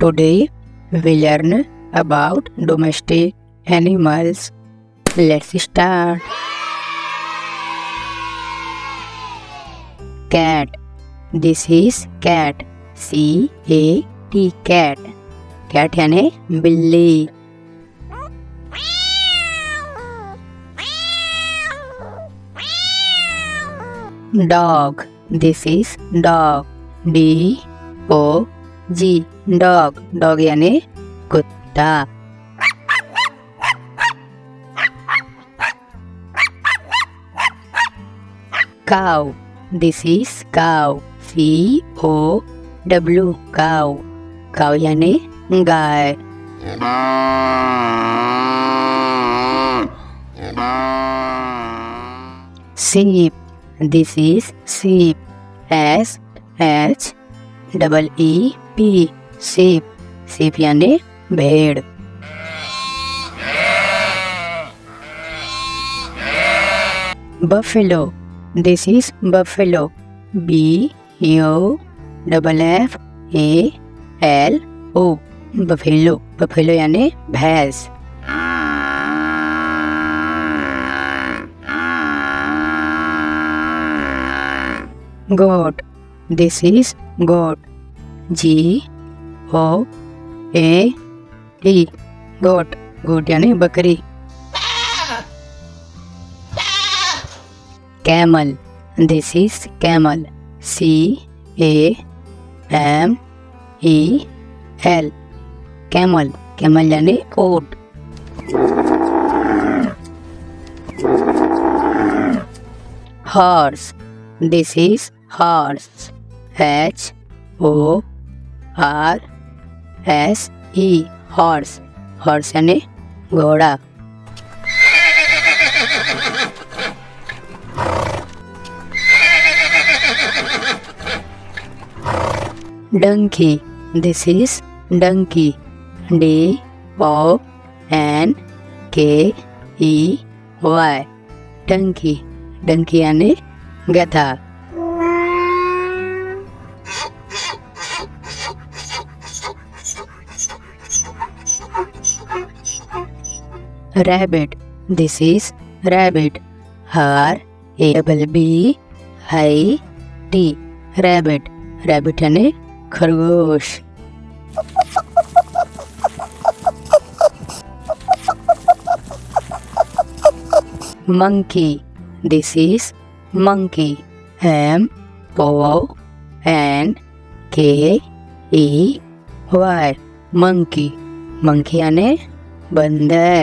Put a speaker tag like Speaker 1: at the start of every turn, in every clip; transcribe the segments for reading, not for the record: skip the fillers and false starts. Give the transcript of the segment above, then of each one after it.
Speaker 1: Today we learn about domestic animals. Let's start. Cat. This is cat. C-A-T cat. Cat यानी बिल्ली. Dog. This is dog. D-O-G. Dog. Dog यानी कुत्ता. Cow. This is cow. C-O-W. Cow. Cow यानी गाय. Sheep. This is sheep. S-H-E-E-P. Sheep. Sheep यानी भेड़. Buffalo. This is buffalo. B-U-F-F-A-L-O. Buffalo. Buffalo यानी भैंस. Goat. This is goat. G-O-A-T. Goat. Goat यानी बकरी. Camel. This is camel. C-A-M-E-L. Camel. Camel यानी ऊँट. Horse. This is horse. H-O-R-S-E. Horse. Horse यानी घोड़ा. Donkey. This is donkey. D-O-N-K-E-Y. Donkey. Donkey यानी गधा. Rabbit. This is rabbit. R-A-B-B-I-T. Rabbit. Rabbit यानी खरगोश. Monkey. This is monkey. M-O-N-K-E-Y. Monkey. Monkey यानी बंदर.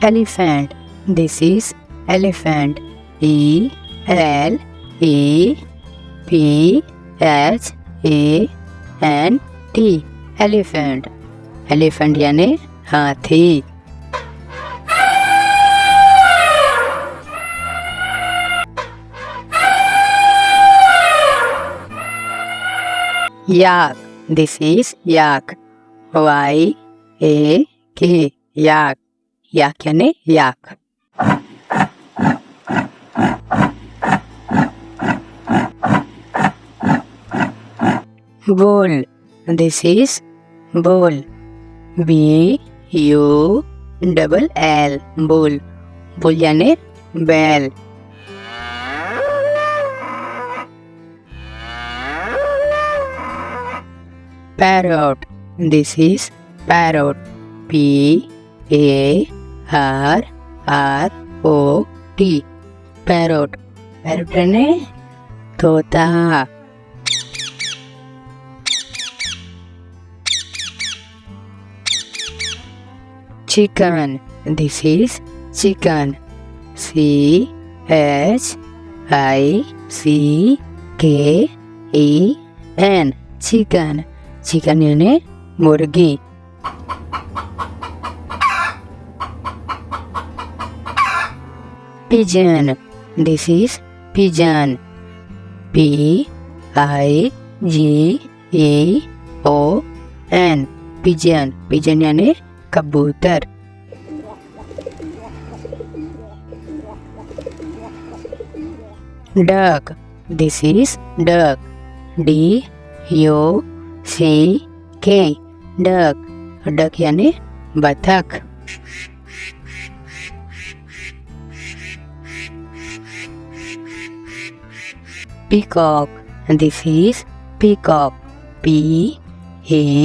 Speaker 1: Elephant. This is elephant. E-L-E-P-H-A-N-T. Elephant. Elephant यानी हाथी. Yak. This is yak. Y-A-K. Yak. Yak यानी yak. Bull. This is bull. B-U-L-L. Bull. Bull यानी बैल. Parrot. This is parrot. P-A-R-R-O-T. Parrot. Parrot यानी तोता. Chicken. This is chicken. C-H-I-C-K-E-N. Chicken. Chicken यानी मुर्गी. Pigeon. This is pigeon. P-I-G-E-O-N. Pigeon. Pigeon यानी कबूतर. duck. This is duck. D-U-C-K. duck. duck यानी बतख. Peacock. This is peacock. P-E-A-C-O-C-K.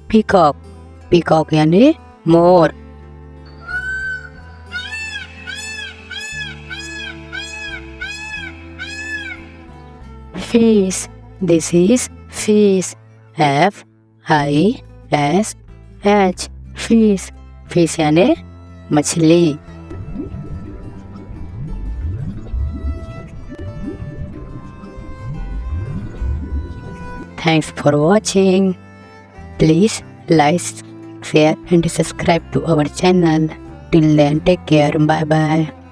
Speaker 1: peacock. peacock यानी मोर. Fish. This is fish. F-I-S-H. fish. fish यानी मछली. Thanks for watching. Please like, share and subscribe to our channel. Till then, take care. Bye bye.